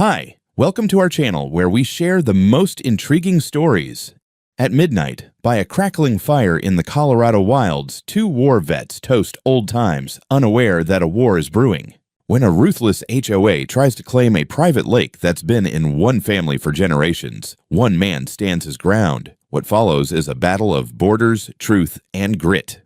Hi, welcome to our channel where we share the most intriguing stories. At midnight, by a crackling fire in the Colorado wilds, two war vets toast old times, unaware that a war is brewing. When a ruthless HOA tries to claim a private lake that's been in one family for generations, one man stands his ground. What follows is a battle of borders, truth, and grit.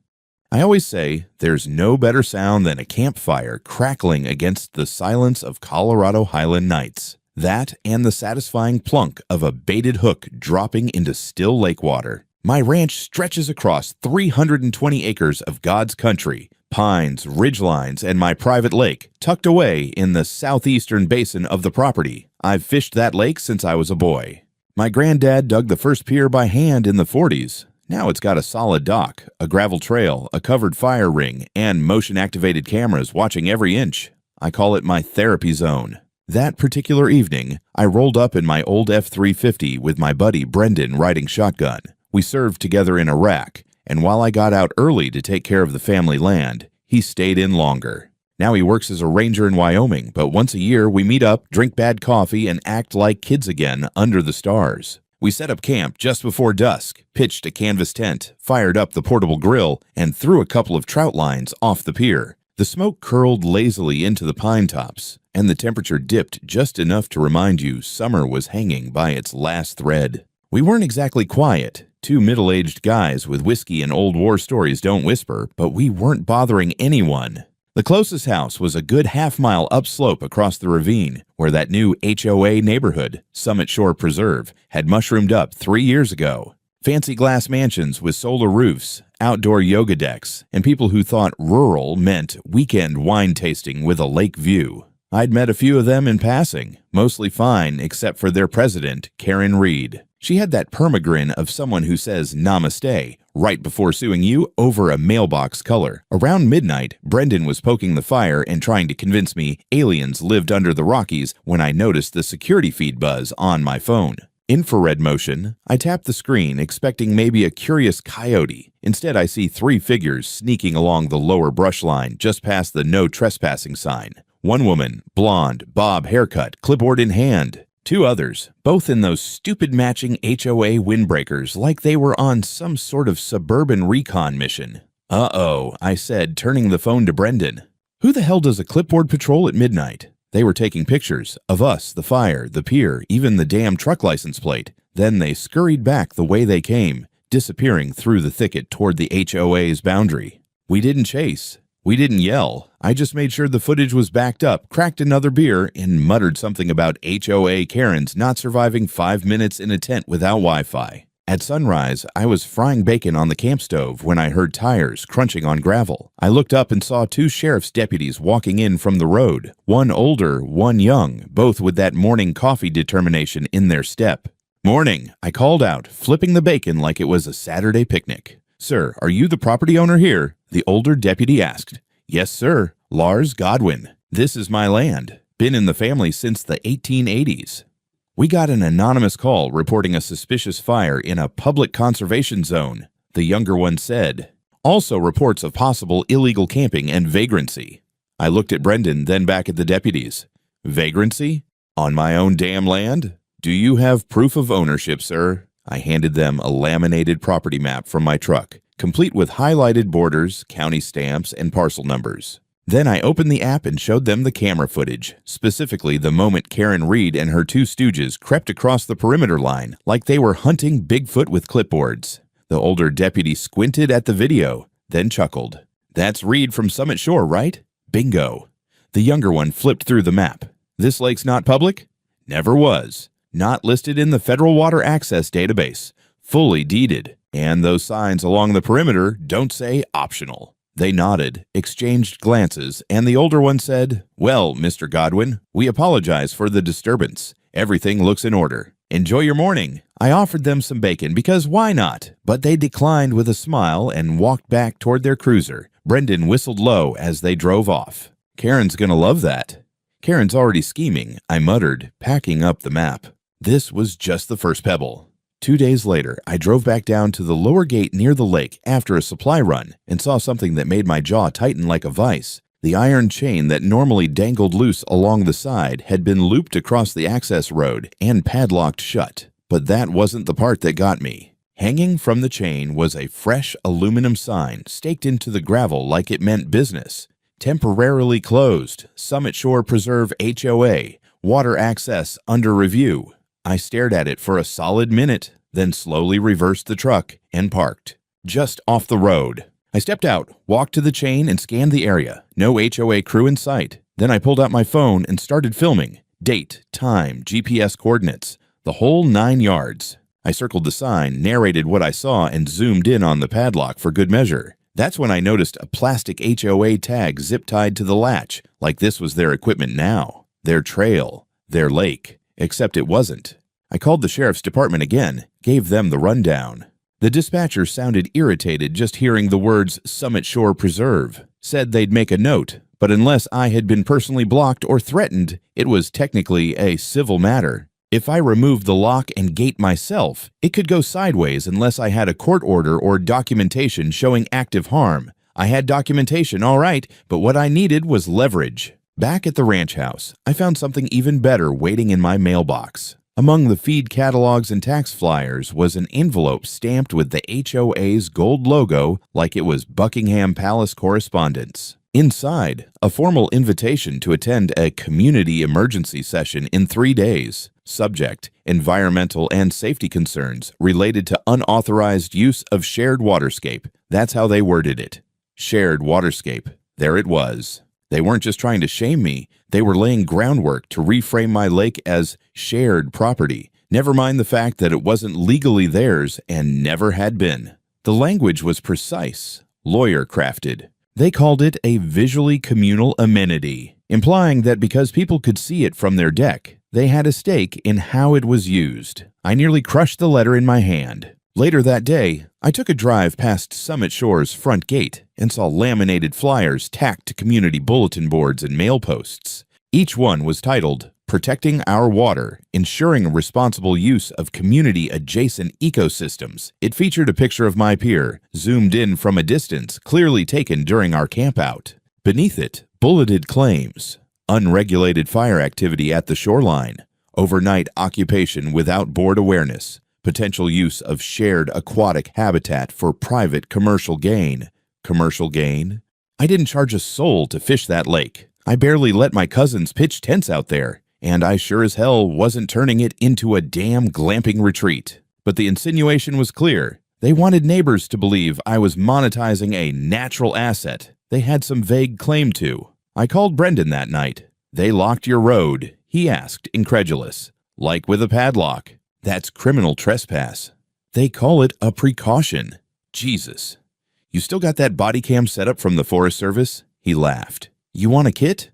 I always say there's no better sound than a campfire crackling against the silence of Colorado Highland nights. That and the satisfying plunk of a baited hook dropping into still lake water. My ranch stretches across 320 acres of God's country, pines, ridgelines, and my private lake, tucked away in the southeastern basin of the property. I've fished that lake since I was a boy. My granddad dug the first pier by hand in the 40s. Now it's got a solid dock, a gravel trail, a covered fire ring, and motion-activated cameras watching every inch. I call it my therapy zone. That particular evening, I rolled up in my old F-350 with my buddy Brendan riding shotgun. We served together in Iraq, and while I got out early to take care of the family land, he stayed in longer. Now he works as a ranger in Wyoming, but once a year we meet up, drink bad coffee, and act like kids again under the stars. We set up camp just before dusk, pitched a canvas tent, fired up the portable grill, and threw a couple of trout lines off the pier. The smoke curled lazily into the pine tops, and the temperature dipped just enough to remind you summer was hanging by its last thread. We weren't exactly quiet. Two middle-aged guys with whiskey and old war stories don't whisper, but we weren't bothering anyone. The closest house was a good half-mile upslope across the ravine, where that new HOA neighborhood, Summit Shore Preserve, had mushroomed up 3 years ago. Fancy glass mansions with solar roofs, outdoor yoga decks, and people who thought rural meant weekend wine tasting with a lake view. I'd met a few of them in passing, mostly fine except for their president, Karen Reed. She had that permagrin of someone who says namaste right before suing you over a mailbox color. Around midnight, Brendan was poking the fire and trying to convince me aliens lived under the Rockies when I noticed the security feed buzz on my phone. Infrared motion. I tapped the screen, expecting maybe a curious coyote. Instead, I see three figures sneaking along the lower brush line just past the no trespassing sign. One woman, blonde, bob haircut, clipboard in hand. Two others, both in those stupid matching HOA windbreakers like they were on some sort of suburban recon mission. Uh-oh, I said, turning the phone to Brendan. Who the hell does a clipboard patrol at midnight? They were taking pictures of us, the fire, the pier, even the damn truck license plate. Then they scurried back the way they came, disappearing through the thicket toward the HOA's boundary. We didn't chase. We didn't yell. I just made sure the footage was backed up, cracked another beer, and muttered something about HOA Karens not surviving 5 minutes in a tent without Wi-Fi. At sunrise, I was frying bacon on the camp stove when I heard tires crunching on gravel. I looked up and saw two sheriff's deputies walking in from the road. One older, one young, both with that morning coffee determination in their step. "Morning," I called out, flipping the bacon like it was a Saturday picnic. "Sir, are you the property owner here?" the older deputy asked. "Yes, sir. Lars Godwin. This is my land. Been in the family since the 1880s. We got an anonymous call reporting a suspicious fire in a public conservation zone, the younger one said. Also reports of possible illegal camping and vagrancy. I looked at Brendan, then back at the deputies. Vagrancy? On my own damn land? Do you have proof of ownership, sir? I handed them a laminated property map from my truck, complete with highlighted borders, county stamps, and parcel numbers. Then I opened the app and showed them the camera footage, specifically the moment Karen Reed and her two stooges crept across the perimeter line like they were hunting Bigfoot with clipboards. The older deputy squinted at the video, then chuckled. "That's Reed from Summit Shore, right? Bingo." The younger one flipped through the map. "This lake's not public?" "Never was. Not listed in the Federal Water Access Database. Fully deeded. And those signs along the perimeter don't say optional." They nodded, exchanged glances, and the older one said, "Well, Mr. Godwin, we apologize for the disturbance. Everything looks in order. Enjoy your morning." I offered them some bacon because why not? But they declined with a smile and walked back toward their cruiser. Brendan whistled low as they drove off. "Karen's gonna love that." "Karen's already scheming," I muttered, packing up the map. This was just the first pebble. 2 days later, I drove back down to the lower gate near the lake after a supply run and saw something that made my jaw tighten like a vise. The iron chain that normally dangled loose along the side had been looped across the access road and padlocked shut. But that wasn't the part that got me. Hanging from the chain was a fresh aluminum sign staked into the gravel like it meant business. Temporarily closed, Summit Shore Preserve HOA, water access under review. I stared at it for a solid minute, then slowly reversed the truck and parked. Just off the road. I stepped out, walked to the chain, and scanned the area. No HOA crew in sight. Then I pulled out my phone and started filming. Date, time, GPS coordinates, the whole 9 yards. I circled the sign, narrated what I saw, and zoomed in on the padlock for good measure. That's when I noticed a plastic HOA tag zip-tied to the latch, like this was their equipment now, their trail, their lake, except it wasn't. I called the sheriff's department again, gave them the rundown. The dispatcher sounded irritated just hearing the words Summit Shore Preserve, said they'd make a note, but unless I had been personally blocked or threatened, it was technically a civil matter. If I removed the lock and gate myself, it could go sideways unless I had a court order or documentation showing active harm. I had documentation, all right, but what I needed was leverage. Back at the ranch house, I found something even better waiting in my mailbox. Among the feed catalogs and tax flyers was an envelope stamped with the HOA's gold logo like it was Buckingham Palace correspondence. Inside, a formal invitation to attend a community emergency session in 3 days. Subject, environmental and safety concerns related to unauthorized use of shared waterscape. That's how they worded it. Shared waterscape. There it was. They weren't just trying to shame me, they were laying groundwork to reframe my lake as shared property, never mind the fact that it wasn't legally theirs and never had been. The language was precise, lawyer-crafted. They called it a visually communal amenity, implying that because people could see it from their deck, they had a stake in how it was used. I nearly crushed the letter in my hand. Later that day, I took a drive past Summit Shore's front gate and saw laminated flyers tacked to community bulletin boards and mail posts. Each one was titled, Protecting Our Water, Ensuring Responsible Use of Community-Adjacent Ecosystems. It featured a picture of my pier, zoomed in from a distance, clearly taken during our campout. Beneath it, bulleted claims, unregulated fire activity at the shoreline, overnight occupation without board awareness, potential use of shared aquatic habitat for private commercial gain. Commercial gain? I didn't charge a soul to fish that lake. I barely let my cousins pitch tents out there, and I sure as hell wasn't turning it into a damn glamping retreat. But the insinuation was clear. They wanted neighbors to believe I was monetizing a natural asset they had some vague claim to. I called Brendan that night. They locked your road, he asked, incredulous. Like with a padlock. That's criminal trespass. They call it a precaution. Jesus. You still got that body cam set up from the Forest Service? He laughed. You want a kit?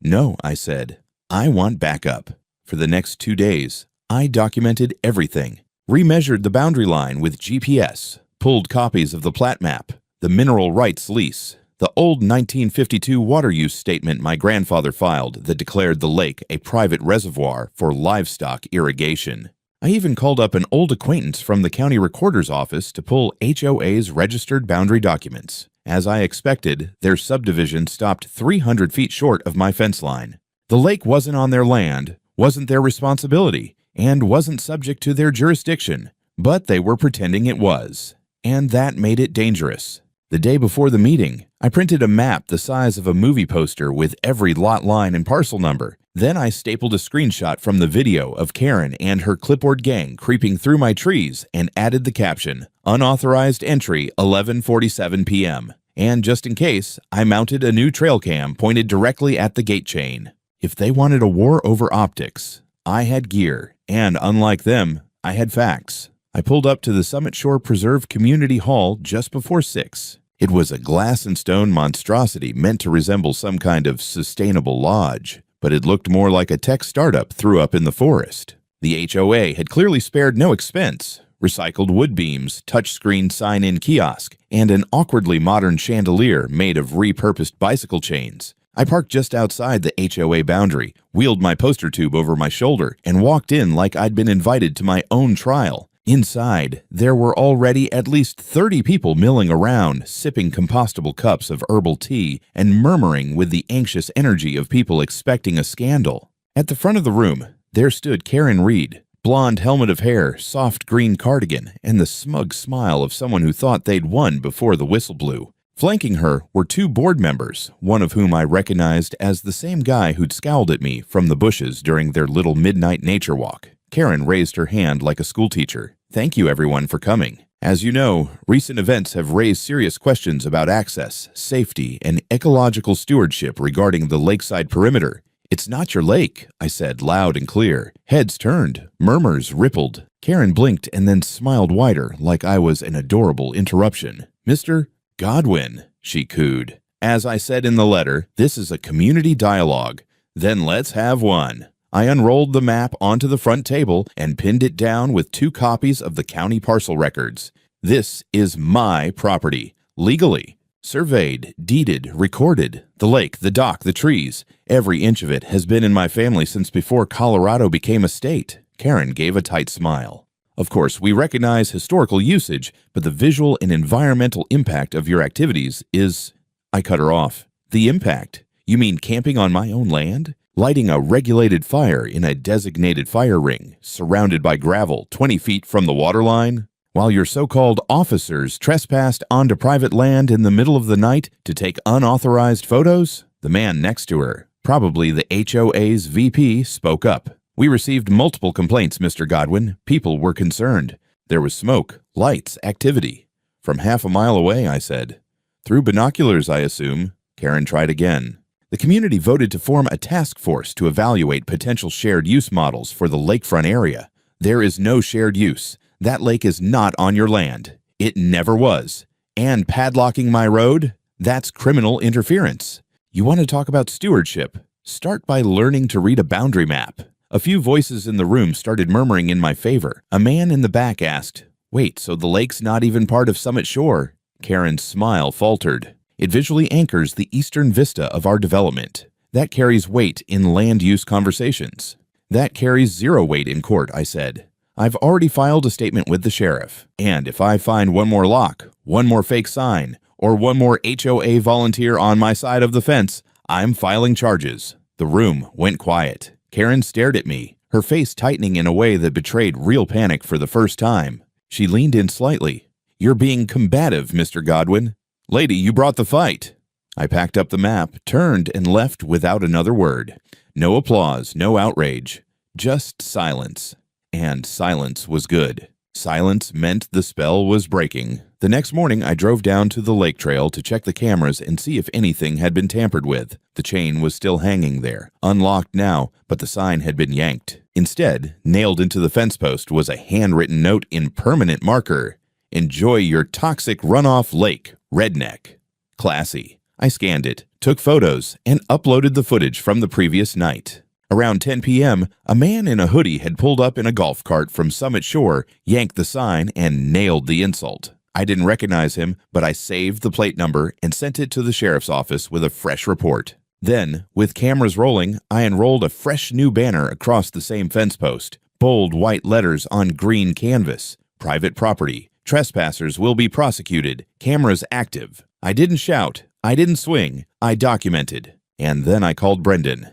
No, I said. I want backup. For the next 2 days, I documented everything. Remeasured the boundary line with GPS. Pulled copies of the plat map, the mineral rights lease, the old 1952 water use statement my grandfather filed that declared the lake a private reservoir for livestock irrigation. I even called up an old acquaintance from the county recorder's office to pull HOA's registered boundary documents. As I expected, their subdivision stopped 300 feet short of my fence line. The lake wasn't on their land, wasn't their responsibility, and wasn't subject to their jurisdiction, but they were pretending it was. And that made it dangerous. The day before the meeting, I printed a map the size of a movie poster with every lot line and parcel number. Then I stapled a screenshot from the video of Karen and her clipboard gang creeping through my trees and added the caption, Unauthorized Entry 11:47 p.m. And just in case, I mounted a new trail cam pointed directly at the gate chain. If they wanted a war over optics, I had gear, and unlike them, I had facts. I pulled up to the Summit Shore Preserve Community Hall just before 6. It was a glass and stone monstrosity meant to resemble some kind of sustainable lodge, but it looked more like a tech startup threw up in the forest. The HOA had clearly spared no expense. Recycled wood beams, touchscreen sign-in kiosk, and an awkwardly modern chandelier made of repurposed bicycle chains. I parked just outside the HOA boundary, wheeled my poster tube over my shoulder, and walked in like I'd been invited to my own trial. Inside, there were already at least 30 people milling around, sipping compostable cups of herbal tea and murmuring with the anxious energy of people expecting a scandal. At the front of the room, there stood Karen Reed, blonde helmet of hair, soft green cardigan, and the smug smile of someone who thought they'd won before the whistle blew. Flanking her were two board members, one of whom I recognized as the same guy who'd scowled at me from the bushes during their little midnight nature walk. Karen raised her hand like a schoolteacher. Thank you everyone for coming. As you know, recent events have raised serious questions about access, safety, and ecological stewardship regarding the lakeside perimeter. It's not your lake, I said loud and clear. Heads turned, murmurs rippled. Karen blinked and then smiled wider like I was an adorable interruption. Mr. Godwin, she cooed. As I said in the letter, this is a community dialogue. Then let's have one. I unrolled the map onto the front table and pinned it down with 2 copies of the county parcel records. This is my property, legally. Surveyed, deeded, recorded. The lake, the dock, the trees. Every inch of it has been in my family since before Colorado became a state. Karen gave a tight smile. Of course, we recognize historical usage, but the visual and environmental impact of your activities is... I cut her off. The impact? You mean camping on my own land? Lighting a regulated fire in a designated fire ring, surrounded by gravel 20 feet from the waterline, while your so-called officers trespassed onto private land in the middle of the night to take unauthorized photos? The man next to her, probably the HOA's VP, spoke up. We received multiple complaints, Mr. Godwin. People were concerned. There was smoke, lights, activity. From half a mile away, I said. Through binoculars, I assume. Karen tried again. The community voted to form a task force to evaluate potential shared use models for the lakefront area. There is no shared use. That lake is not on your land. It never was. And padlocking my road? That's criminal interference. You want to talk about stewardship? Start by learning to read a boundary map. A few voices in the room started murmuring in my favor. A man in the back asked, "Wait, so the lake's not even part of Summit Shore?" Karen's smile faltered. It visually anchors the eastern vista of our development. That carries weight in land use conversations. That carries 0 weight in court, I said. I've already filed a statement with the sheriff. And if I find one more lock, one more fake sign, or one more HOA volunteer on my side of the fence, I'm filing charges. The room went quiet. Karen stared at me, her face tightening in a way that betrayed real panic for the first time. She leaned in slightly. You're being combative, Mr. Godwin. Lady, you brought the fight. I packed up the map, turned, and left without another word. No applause, no outrage. Just silence. And silence was good. Silence meant the spell was breaking. The next morning, I drove down to the lake trail to check the cameras and see if anything had been tampered with. The chain was still hanging there, unlocked now, but the sign had been yanked. Instead, nailed into the fence post was a handwritten note in permanent marker. Enjoy your toxic runoff lake, redneck. Classy. I scanned it, took photos, and uploaded the footage from the previous night. Around 10 p.m., a man in a hoodie had pulled up in a golf cart from Summit Shore, yanked the sign, and nailed the insult. I didn't recognize him, but I saved the plate number and sent it to the sheriff's office with a fresh report. Then, with cameras rolling, I enrolled a fresh new banner across the same fence post, bold white letters on green canvas. Private property. Trespassers will be prosecuted. Cameras active. I didn't shout. I didn't swing. I documented. And then I called Brendan.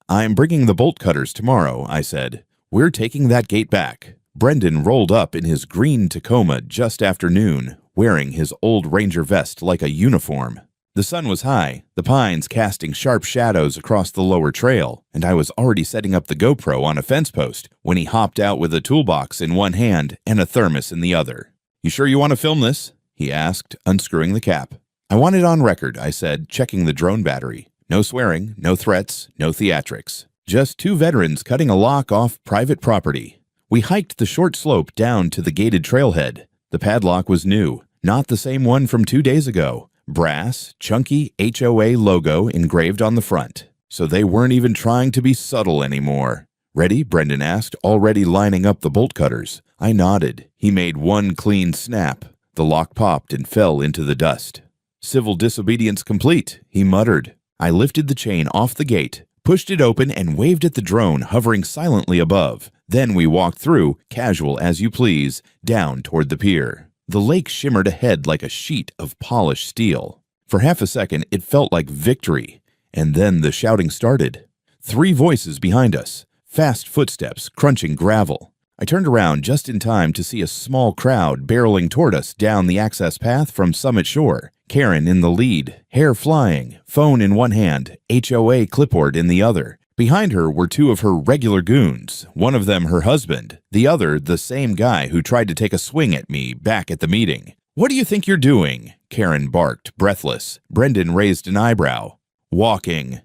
I'm bringing the bolt cutters tomorrow, I said. We're taking that gate back. Brendan rolled up in his green Tacoma just after noon, wearing his old Ranger vest like a uniform. The sun was high, the pines casting sharp shadows across the lower trail, and I was already setting up the GoPro on a fence post when he hopped out with a toolbox in one hand and a thermos in the other. You sure you want to film this? He asked, unscrewing the cap. I want it on record, I said, checking the drone battery. No swearing, no threats, no theatrics. Just 2 veterans cutting a lock off private property. We hiked the short slope down to the gated trailhead. The padlock was new, not the same one from 2 days ago. Brass, chunky HOA logo engraved on the front. So they weren't even trying to be subtle anymore. Ready? Brendan asked, already lining up the bolt cutters. I nodded. He made one clean snap. The lock popped and fell into the dust. Civil disobedience complete, he muttered. I lifted the chain off the gate, pushed it open, and waved at the drone hovering silently above. Then we walked through, casual as you please, down toward the pier. The lake shimmered ahead like a sheet of polished steel. For half a second, it felt like victory. And then the shouting started. 3 voices behind us. Fast footsteps, crunching gravel. I turned around just in time to see a small crowd barreling toward us down the access path from Summit Shore. Karen in the lead, hair flying, phone in one hand, HOA clipboard in the other. Behind her were 2 of her regular goons, one of them her husband, the other the same guy who tried to take a swing at me back at the meeting. "What do you think you're doing?" Karen barked, breathless. Brendan raised an eyebrow. "Walking."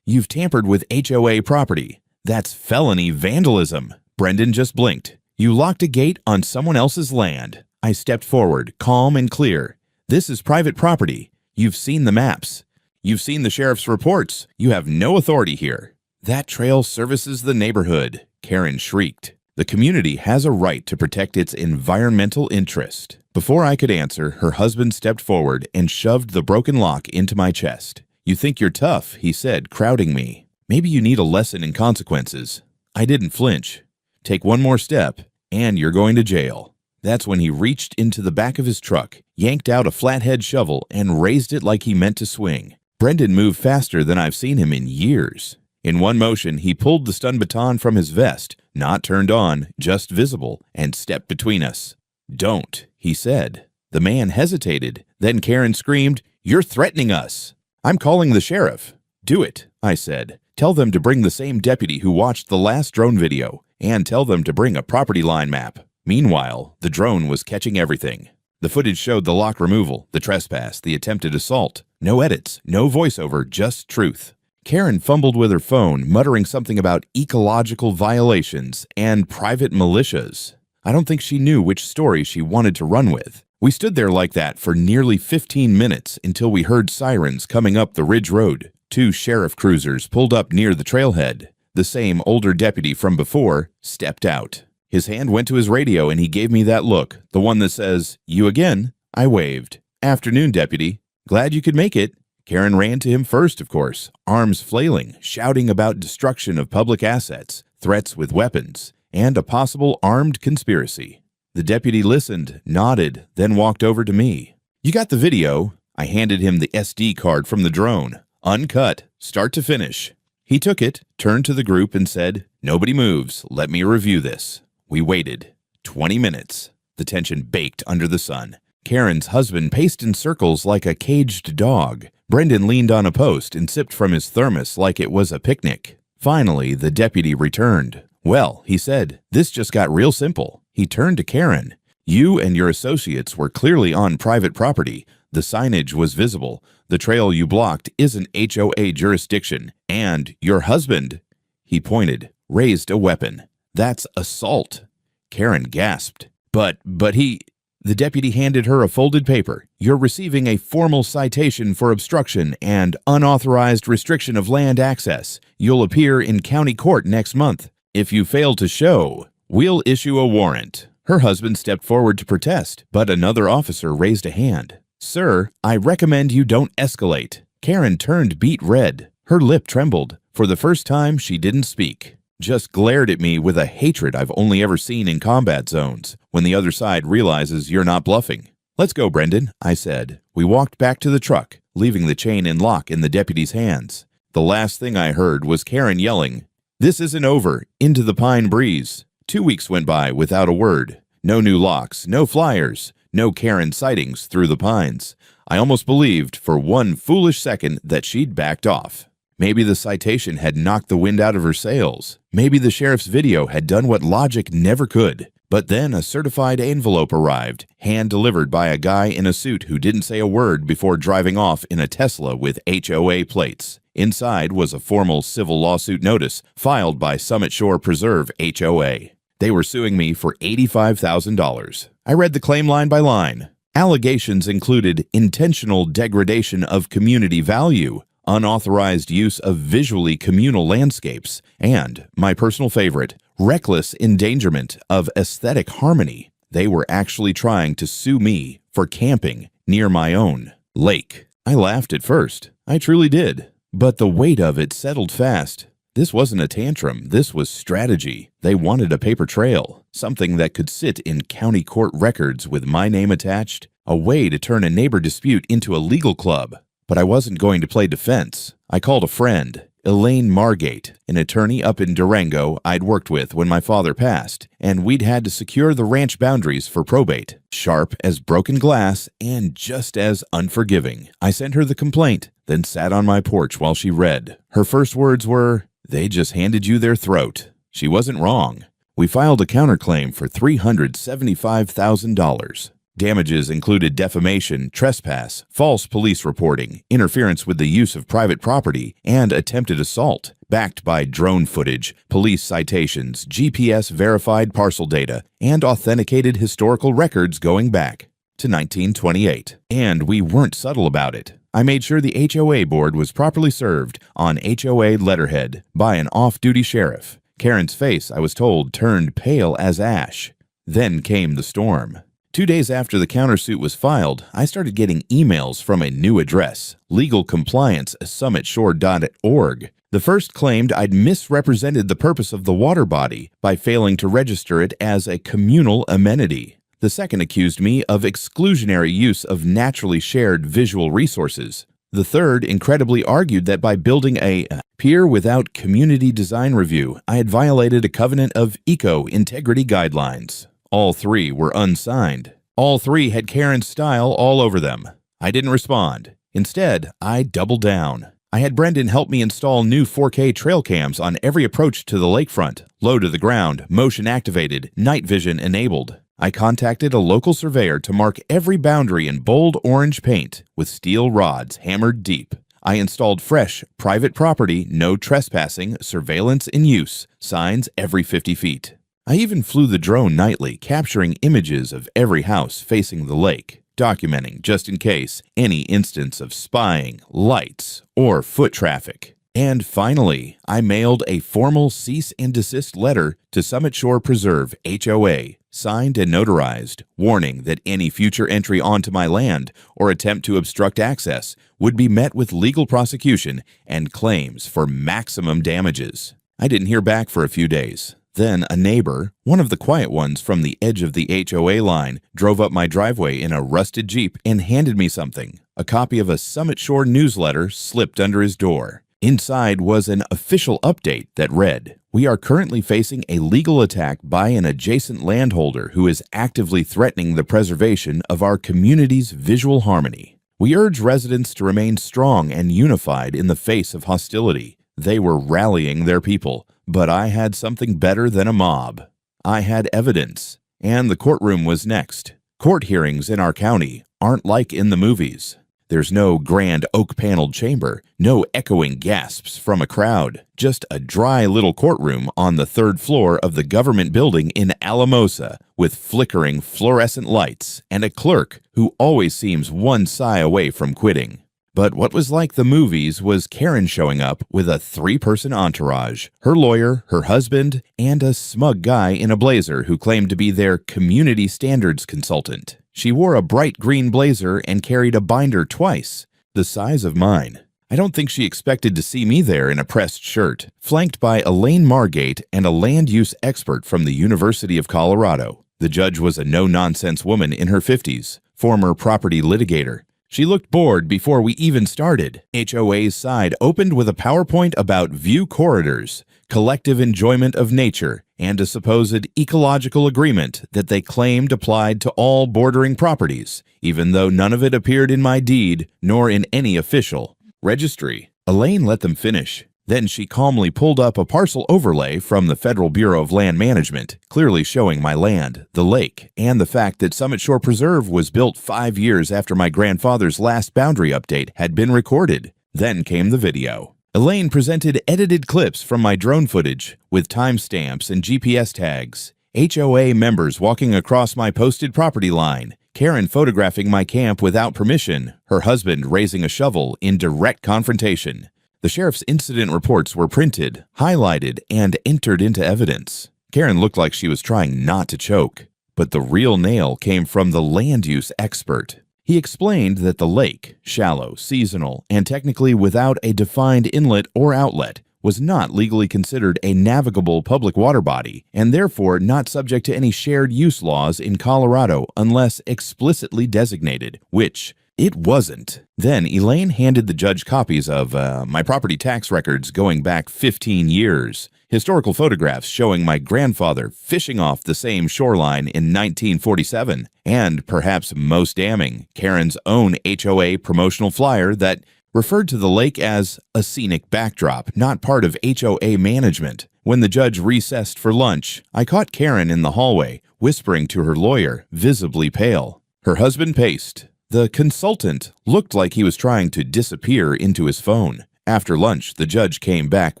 "You've tampered with HOA property. That's felony vandalism." Brendan just blinked. "You locked a gate on someone else's land." I stepped forward, calm and clear. "This is private property. You've seen the maps. You've seen the sheriff's reports. You have no authority here." "That trail services the neighborhood," Karen shrieked. "The community has a right to protect its environmental interest." Before I could answer, her husband stepped forward and shoved the broken lock into my chest. "You think you're tough," he said, crowding me. "Maybe you need a lesson in consequences." I didn't flinch. "Take one more step, and you're going to jail." That's when he reached into the back of his truck, yanked out a flathead shovel, and raised it like he meant to swing. Brendan moved faster than I've seen him in years. In one motion, he pulled the stun baton from his vest, not turned on, just visible, and stepped between us. "Don't," he said. The man hesitated. Then Karen screamed, "You're threatening us." "I'm calling the sheriff." "Do it," I said. "Tell them to bring the same deputy who watched the last drone video, and tell them to bring a property line map." Meanwhile, the drone was catching everything. The footage showed the lock removal, the trespass, the attempted assault. No edits, no voiceover, just truth. Karen fumbled with her phone, muttering something about ecological violations and private militias. I don't think she knew which story she wanted to run with. We stood there like that for nearly 15 minutes until we heard sirens coming up the Ridge Road. 2 sheriff cruisers pulled up near the trailhead. The same older deputy from before stepped out. His hand went to his radio and he gave me that look, the one that says, "You again?" I waved. "Afternoon, deputy. Glad you could make it." Karen ran to him first, of course, arms flailing, shouting about destruction of public assets, threats with weapons, and a possible armed conspiracy. The deputy listened, nodded, then walked over to me. "You got the video?" I handed him the SD card from the drone. "Uncut, start to finish." He took it, turned to the group, and said, "Nobody moves. Let me review this." We waited. 20 minutes. The tension baked under the sun. Karen's husband paced in circles like a caged dog. Brendan leaned on a post and sipped from his thermos like it was a picnic. Finally, the deputy returned. "Well," he said, "this just got real simple." He turned to Karen. "You and your associates were clearly on private property. The signage was visible. The trail you blocked isn't HOA jurisdiction. And your husband," he pointed, "raised a weapon. That's assault." Karen gasped. But he... The deputy handed her a folded paper. "You're receiving a formal citation for obstruction and unauthorized restriction of land access. You'll appear in county court next month. If you fail to show, we'll issue a warrant." Her husband stepped forward to protest, but another officer raised a hand. "Sir, I recommend you don't escalate." Karen turned beet red. Her lip trembled. For the first time, she didn't speak. Just glared at me with a hatred I've only ever seen in combat zones, when the other side realizes you're not bluffing. "Let's go, Brendan," I said. We walked back to the truck, leaving the chain and lock in the deputy's hands. The last thing I heard was Karen yelling, "This isn't over," into the pine breeze. 2 weeks went by without a word. No new locks, no flyers, no Karen sightings through the pines. I almost believed for one foolish second that she'd backed off. Maybe the citation had knocked the wind out of her sails. Maybe the sheriff's video had done what logic never could. But then a certified envelope arrived, hand-delivered by a guy in a suit who didn't say a word before driving off in a Tesla with HOA plates. Inside was a formal civil lawsuit notice filed by Summit Shore Preserve HOA. They were suing me for $85,000. I read the claim line by line. Allegations included intentional degradation of community value, unauthorized use of visually communal landscapes, and, my personal favorite, reckless endangerment of aesthetic harmony. They were actually trying to sue me for camping near my own lake. I laughed at first. I truly did. But the weight of it settled fast. This wasn't a tantrum, this was strategy. They wanted a paper trail, something that could sit in county court records with my name attached, a way to turn a neighbor dispute into a legal club. But I wasn't going to play defense. I called a friend, Elaine Margate, an attorney up in Durango I'd worked with when my father passed, and we'd had to secure the ranch boundaries for probate. Sharp as broken glass and just as unforgiving. I sent her the complaint, then sat on my porch while she read. Her first words were, "They just handed you their throat." She wasn't wrong. We filed a counterclaim for $375,000. Damages included defamation, trespass, false police reporting, interference with the use of private property, and attempted assault, backed by drone footage, police citations, GPS-verified parcel data, and authenticated historical records going back to 1928. And we weren't subtle about it. I made sure the HOA board was properly served on HOA letterhead by an off-duty sheriff. Karen's face, I was told, turned pale as ash. Then came the storm. 2 days after the countersuit was filed, I started getting emails from a new address, legalcompliance@summitshore.org. The first claimed I'd misrepresented the purpose of the water body by failing to register it as a communal amenity. The second accused me of exclusionary use of naturally shared visual resources. The third incredibly argued that by building a pier without community design review, I had violated a covenant of eco-integrity guidelines. All three were unsigned. All three had Karen's style all over them. I didn't respond. Instead, I doubled down. I had Brendan help me install new 4K trail cams on every approach to the lakefront, low to the ground, motion activated, night vision enabled. I contacted a local surveyor to mark every boundary in bold orange paint with steel rods hammered deep. I installed fresh, private property, no trespassing, surveillance in use, signs every 50 feet. I even flew the drone nightly, capturing images of every house facing the lake, documenting, just in case, any instance of spying, lights, or foot traffic. And finally, I mailed a formal cease and desist letter to Summit Shore Preserve HOA, signed and notarized, warning that any future entry onto my land or attempt to obstruct access would be met with legal prosecution and claims for maximum damages. I didn't hear back for a few days. Then a neighbor, one of the quiet ones from the edge of the HOA line, drove up my driveway in a rusted Jeep and handed me something. A copy of a Summit Shore newsletter slipped under his door. Inside was an official update that read, "We are currently facing a legal attack by an adjacent landholder who is actively threatening the preservation of our community's visual harmony. We urge residents to remain strong and unified in the face of hostility." They were rallying their people. But I had something better than a mob. I had evidence, and the courtroom was next. Court hearings in our county aren't like in the movies. There's no grand oak-paneled chamber, no echoing gasps from a crowd, just a dry little courtroom on the third floor of the government building in Alamosa with flickering fluorescent lights and a clerk who always seems one sigh away from quitting. But what was like the movies was Karen showing up with a 3-person entourage, her lawyer, her husband, and a smug guy in a blazer who claimed to be their community standards consultant. She wore a bright green blazer and carried a binder twice, the size of mine. I don't think she expected to see me there in a pressed shirt, flanked by Elaine Margate and a land use expert from the University of Colorado. The judge was a no-nonsense woman in her 50s, former property litigator. She looked bored before we even started. HOA's side opened with a PowerPoint about view corridors, collective enjoyment of nature, and a supposed ecological agreement that they claimed applied to all bordering properties, even though none of it appeared in my deed nor in any official registry. Elaine let them finish. Then she calmly pulled up a parcel overlay from the Federal Bureau of Land Management, clearly showing my land, the lake, and the fact that Summit Shore Preserve was built 5 years after my grandfather's last boundary update had been recorded. Then came the video. Elaine presented edited clips from my drone footage with timestamps and GPS tags. HOA members walking across my posted property line, Karen photographing my camp without permission, her husband raising a shovel in direct confrontation. The sheriff's incident reports were printed, highlighted, and entered into evidence. Karen looked like she was trying not to choke, but the real nail came from the land use expert. He explained that the lake, shallow, seasonal, and technically without a defined inlet or outlet, was not legally considered a navigable public water body and therefore not subject to any shared use laws in Colorado unless explicitly designated, which it wasn't. Then Elaine handed the judge copies of my property tax records going back 15 years, historical photographs showing my grandfather fishing off the same shoreline in 1947, and perhaps most damning, Karen's own HOA promotional flyer that referred to the lake as a scenic backdrop, not part of HOA management. When the judge recessed for lunch, I caught Karen in the hallway, whispering to her lawyer, visibly pale. Her husband paced. The consultant looked like he was trying to disappear into his phone. After lunch, the judge came back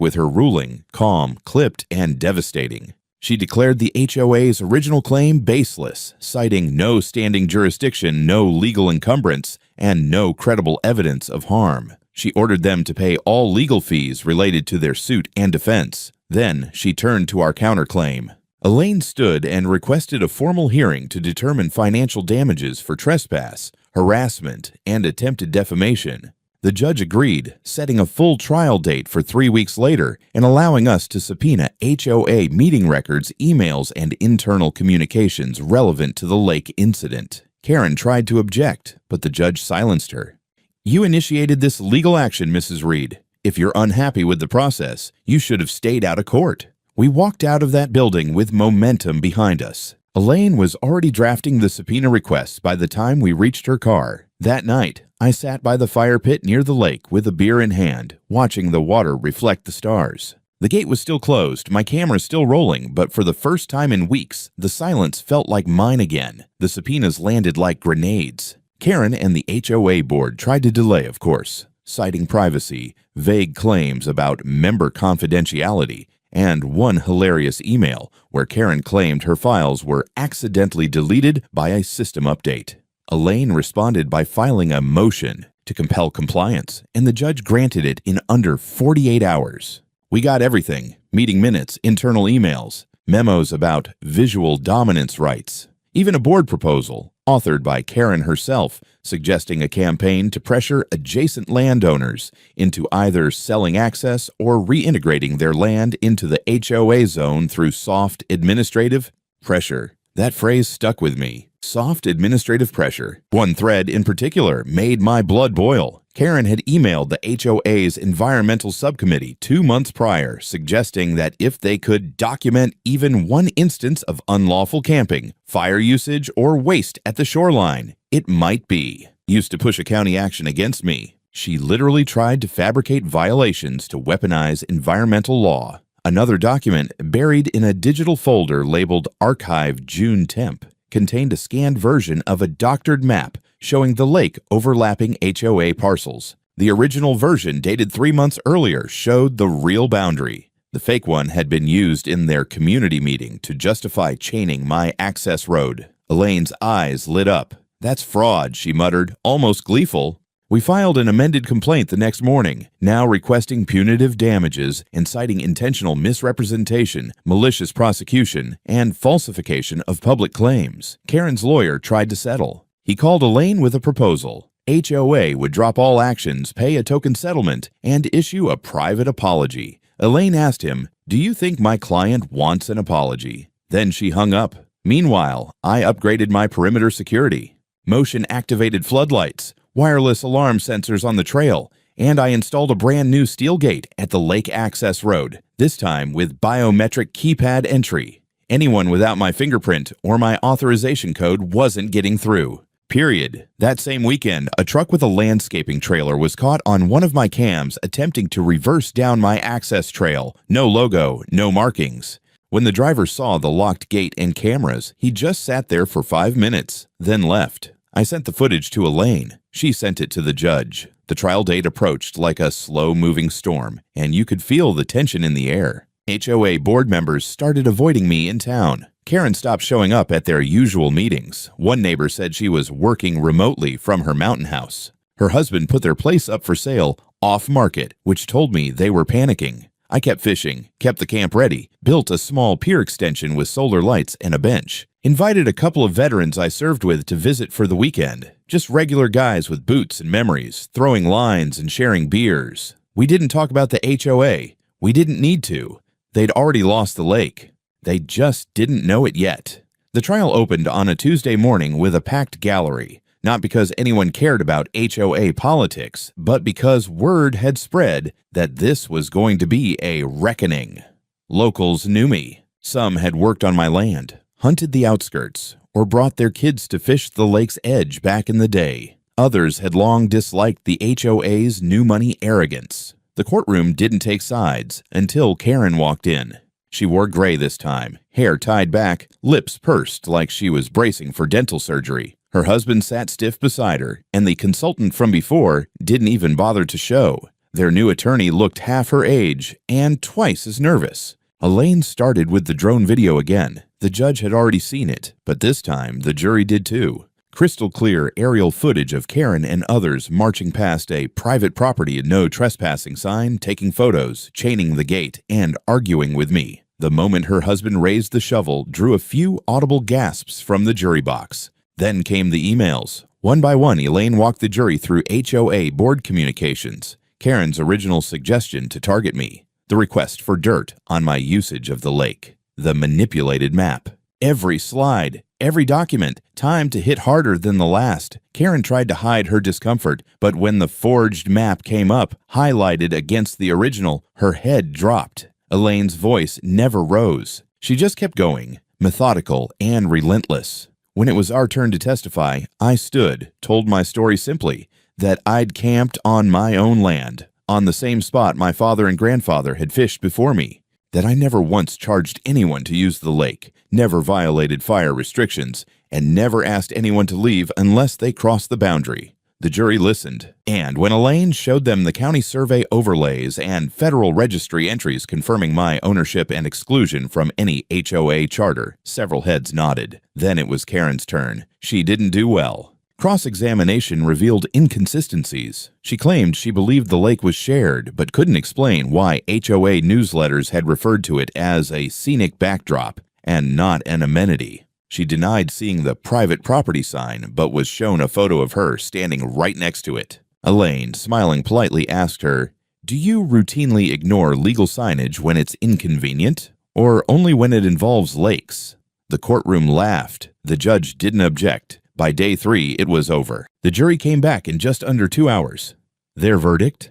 with her ruling, calm, clipped, and devastating. She declared the HOA's original claim baseless, citing no standing jurisdiction, no legal encumbrance, and no credible evidence of harm. She ordered them to pay all legal fees related to their suit and defense. Then she turned to our counterclaim. Elaine stood and requested a formal hearing to determine financial damages for trespass, harassment, and attempted defamation. The judge agreed, setting a full trial date for 3 weeks later and allowing us to subpoena HOA meeting records, emails, and internal communications relevant to the lake incident. Karen tried to object, but the judge silenced her. "You initiated this legal action, Mrs. Reed. If you're unhappy with the process, you should have stayed out of court." We walked out of that building with momentum behind us. Elaine was already drafting the subpoena requests by the time we reached her car. That night, I sat by the fire pit near the lake with a beer in hand, watching the water reflect the stars. The gate was still closed, my camera still rolling, but for the first time in weeks, the silence felt like mine again. The subpoenas landed like grenades. Karen and the HOA board tried to delay, of course, citing privacy, vague claims about member confidentiality, and one hilarious email where Karen claimed her files were accidentally deleted by a system update. Elaine responded by filing a motion to compel compliance, and the judge granted it in under 48 hours. We got everything: meeting minutes, internal emails, memos about visual dominance rights, even a board proposal, authored by Karen herself, suggesting a campaign to pressure adjacent landowners into either selling access or reintegrating their land into the HOA zone through soft administrative pressure. That phrase stuck with me. Soft administrative pressure. One thread in particular made my blood boil. Karen had emailed the HOA's environmental subcommittee 2 months prior, suggesting that if they could document even one instance of unlawful camping, fire usage, or waste at the shoreline, it might be used to push a county action against me. She literally tried to fabricate violations to weaponize environmental law. Another document, buried in a digital folder labeled Archive June Temp, contained a scanned version of a doctored map showing the lake overlapping HOA parcels. The original version, dated 3 months earlier, showed the real boundary. The fake one had been used in their community meeting to justify chaining my access road. Elaine's eyes lit up. "That's fraud," she muttered, almost gleeful. We filed an amended complaint the next morning, now requesting punitive damages and citing intentional misrepresentation, malicious prosecution, and falsification of public claims. Karen's lawyer tried to settle. He called Elaine with a proposal. HOA would drop all actions, pay a token settlement, and issue a private apology. Elaine asked him, "Do you think my client wants an apology?" Then she hung up. Meanwhile, I upgraded my perimeter security. Motion-activated floodlights, wireless alarm sensors on the trail, and I installed a brand new steel gate at the lake access road, this time with biometric keypad entry. Anyone without my fingerprint or my authorization code wasn't getting through. Period. That same weekend, a truck with a landscaping trailer was caught on one of my cams attempting to reverse down my access trail. No logo, no markings. When the driver saw the locked gate and cameras, he just sat there for 5 minutes, then left. I sent the footage to Elaine. She sent it to the judge. The trial date approached like a slow-moving storm, and you could feel the tension in the air. HOA board members started avoiding me in town. Karen stopped showing up at their usual meetings. One neighbor said she was working remotely from her mountain house. Her husband put their place up for sale off-market, which told me they were panicking. I kept fishing, kept the camp ready, built a small pier extension with solar lights and a bench. Invited a couple of veterans I served with to visit for the weekend. Just regular guys with boots and memories, throwing lines and sharing beers. We didn't talk about the HOA. We didn't need to. They'd already lost the lake. They just didn't know it yet. The trial opened on a Tuesday morning with a packed gallery, not because anyone cared about HOA politics, but because word had spread that this was going to be a reckoning. Locals knew me. Some had worked on my land, hunted the outskirts, or brought their kids to fish the lake's edge back in the day. Others had long disliked the HOA's new money arrogance. The courtroom didn't take sides until Karen walked in. She wore gray this time, hair tied back, lips pursed like she was bracing for dental surgery. Her husband sat stiff beside her, and the consultant from before didn't even bother to show. Their new attorney looked half her age and twice as nervous. Elaine started with the drone video again. The judge had already seen it, but this time the jury did too. Crystal clear aerial footage of Karen and others marching past a private property no trespassing sign, taking photos, chaining the gate, and arguing with me. The moment her husband raised the shovel drew a few audible gasps from the jury box. Then came the emails. One by one, Elaine walked the jury through HOA board communications, Karen's original suggestion to target me, the request for dirt on my usage of the lake, the manipulated map. Every slide, every document, time to hit harder than the last. Karen tried to hide her discomfort, but when the forged map came up, highlighted against the original, her head dropped. Elaine's voice never rose. She just kept going, methodical and relentless. When it was our turn to testify, I stood, told my story simply, that I'd camped on my own land, on the same spot my father and grandfather had fished before me, that I never once charged anyone to use the lake, never violated fire restrictions, and never asked anyone to leave unless they crossed the boundary. The jury listened, and when Elaine showed them the county survey overlays and federal registry entries confirming my ownership and exclusion from any HOA charter, several heads nodded. Then it was Karen's turn. She didn't do well. Cross-examination revealed inconsistencies. She claimed she believed the lake was shared, but couldn't explain why HOA newsletters had referred to it as a scenic backdrop and not an amenity. She denied seeing the private property sign, but was shown a photo of her standing right next to it. Elaine, smiling politely, asked her, "Do you routinely ignore legal signage when it's inconvenient, or only when it involves lakes?" The courtroom laughed. The judge didn't object. By day 3, it was over. The jury came back in just under 2 hours. Their verdict?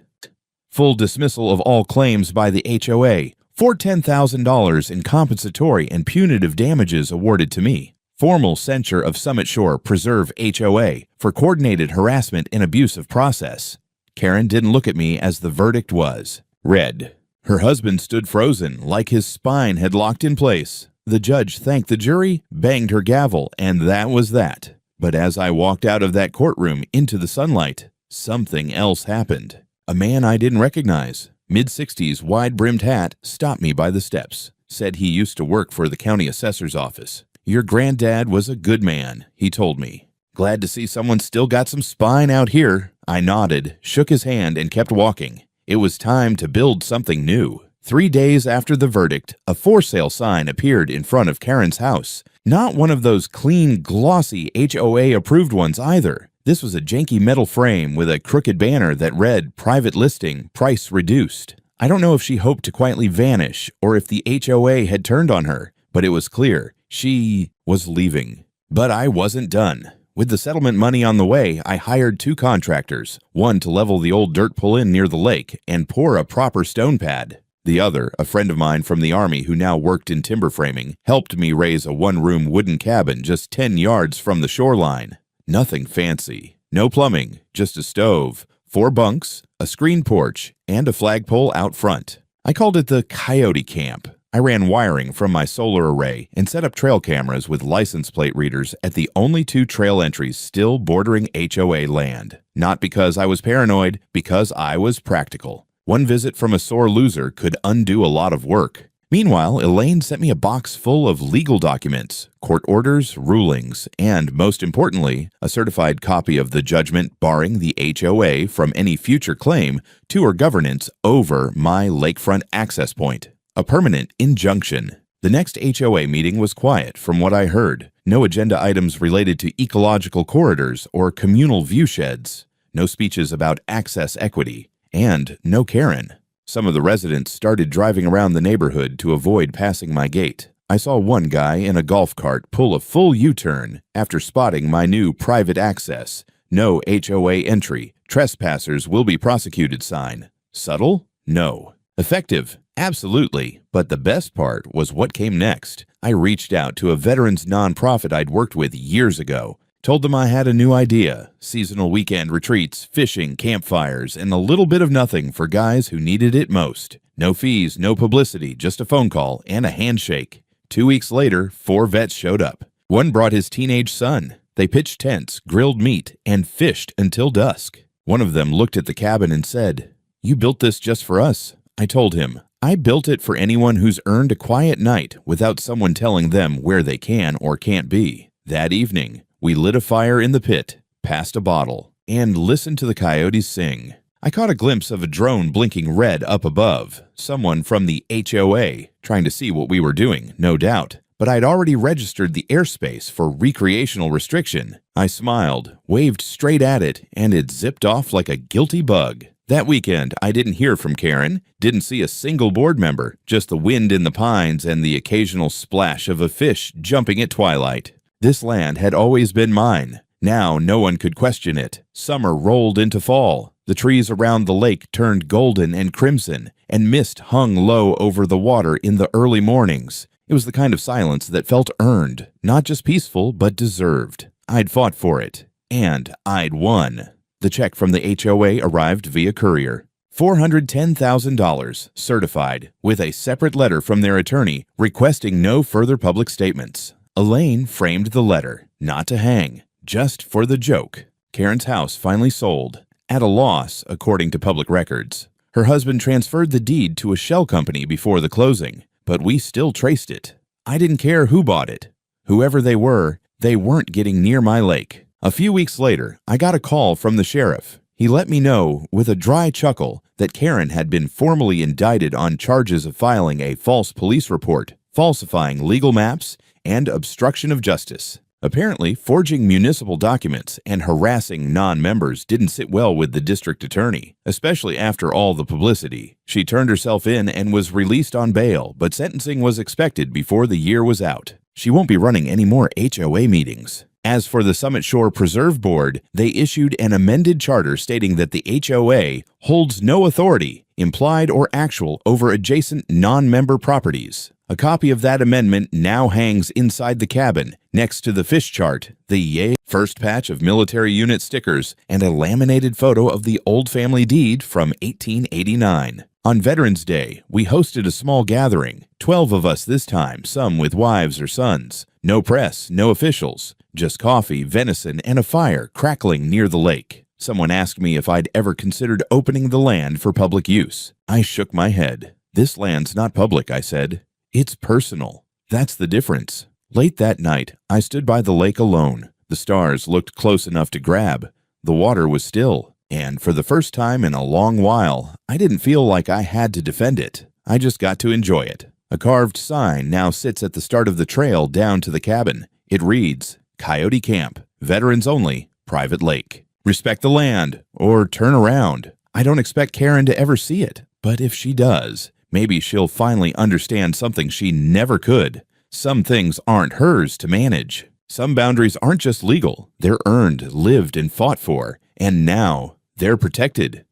Full dismissal of all claims by the HOA, for $10,000 in compensatory and punitive damages awarded to me. Formal censure of Summit Shore Preserve HOA for coordinated harassment and abuse of process. Karen didn't look at me as the verdict was. Read. Her husband stood frozen, like his spine had locked in place. The judge thanked the jury, banged her gavel, and that was that. But as I walked out of that courtroom into the sunlight, something else happened. A man I didn't recognize, mid-60s, wide-brimmed hat, stopped me by the steps. Said he used to work for the county assessor's office. "Your granddad was a good man," he told me. "Glad to see someone still got some spine out here." I nodded, shook his hand, and kept walking. It was time to build something new. 3 days after the verdict, a for sale sign appeared in front of Karen's house. Not one of those clean, glossy HOA-approved ones either. This was a janky metal frame with a crooked banner that read, "Private listing, price reduced." I don't know if she hoped to quietly vanish or if the HOA had turned on her, but it was clear she was leaving. But I wasn't done. With the settlement money on the way, I hired 2 contractors, one to level the old dirt pull-in near the lake and pour a proper stone pad. The other, a friend of mine from the Army who now worked in timber framing, helped me raise a one-room wooden cabin just 10 yards from the shoreline. Nothing fancy. No plumbing, just a stove, 4 bunks, a screen porch, and a flagpole out front. I called it the Coyote Camp. I ran wiring from my solar array and set up trail cameras with license plate readers at the only 2 trail entries still bordering HOA land. Not because I was paranoid, because I was practical. One visit from a sore loser could undo a lot of work. Meanwhile, Elaine sent me a box full of legal documents, court orders, rulings, and, most importantly, a certified copy of the judgment barring the HOA from any future claim to or governance over my lakefront access point. A permanent injunction. The next HOA meeting was quiet, from what I heard. No agenda items related to ecological corridors or communal view sheds. No speeches about access equity. And no Karen. Some of the residents started driving around the neighborhood to avoid passing my gate. I saw one guy in a golf cart pull a full U-turn after spotting my new private access, no HOA entry, trespassers will be prosecuted sign. Subtle? No. Effective? Absolutely. But the best part was what came next. I reached out to a veterans nonprofit I'd worked with years ago. Told them I had a new idea, seasonal weekend retreats, fishing, campfires, and a little bit of nothing for guys who needed it most. No fees, no publicity, just a phone call and a handshake. 2 weeks later, 4 vets showed up. One brought his teenage son. They pitched tents, grilled meat, and fished until dusk. One of them looked at the cabin and said, "You built this just for us." I told him, "I built it for anyone who's earned a quiet night without someone telling them where they can or can't be." That evening, we lit a fire in the pit, passed a bottle, and listened to the coyotes sing. I caught a glimpse of a drone blinking red up above, someone from the HOA, trying to see what we were doing, no doubt. But I'd already registered the airspace for recreational restriction. I smiled, waved straight at it, and it zipped off like a guilty bug. That weekend, I didn't hear from Karen, didn't see a single board member, just the wind in the pines and the occasional splash of a fish jumping at twilight. This land had always been mine. Now no one could question it. Summer rolled into fall. The trees around the lake turned golden and crimson, and mist hung low over the water in the early mornings. It was the kind of silence that felt earned, not just peaceful, but deserved. I'd fought for it, and I'd won. The check from the HOA arrived via courier. $410,000, certified, with a separate letter from their attorney requesting no further public statements. Elaine framed the letter, not to hang, just for the joke. Karen's house finally sold, at a loss, according to public records. Her husband transferred the deed to a shell company before the closing, but we still traced it. I didn't care who bought it. Whoever they weren't getting near my lake. A few weeks later, I got a call from the sheriff. He let me know, with a dry chuckle, that Karen had been formally indicted on charges of filing a false police report, falsifying legal maps, and obstruction of justice. Apparently, forging municipal documents and harassing non-members didn't sit well with the district attorney, especially after all the publicity. She turned herself in and was released on bail, but sentencing was expected before the year was out. She won't be running any more HOA meetings. As for the Summit Shore Preserve Board, they issued an amended charter stating that the HOA holds no authority, implied or actual, over adjacent non-member properties. A copy of that amendment now hangs inside the cabin, next to the fish chart, the yay first patch of military unit stickers, and a laminated photo of the old family deed from 1889. On Veterans Day, we hosted a small gathering, 12 of us this time, some with wives or sons. No press, no officials, just coffee, venison, and a fire crackling near the lake. Someone asked me if I'd ever considered opening the land for public use. I shook my head. "This land's not public," I said. "It's personal." That's the difference. Late that night, I stood by the lake alone. The stars looked close enough to grab. The water was still, and for the first time in a long while, I didn't feel like I had to defend it. I just got to enjoy it. A carved sign now sits at the start of the trail down to the cabin. It reads, "Coyote Camp, Veterans Only, Private Lake. Respect the land, or turn around." I don't expect Karen to ever see it, but if she does, maybe she'll finally understand something she never could. Some things aren't hers to manage. Some boundaries aren't just legal. They're earned, lived, and fought for. And now, they're protected.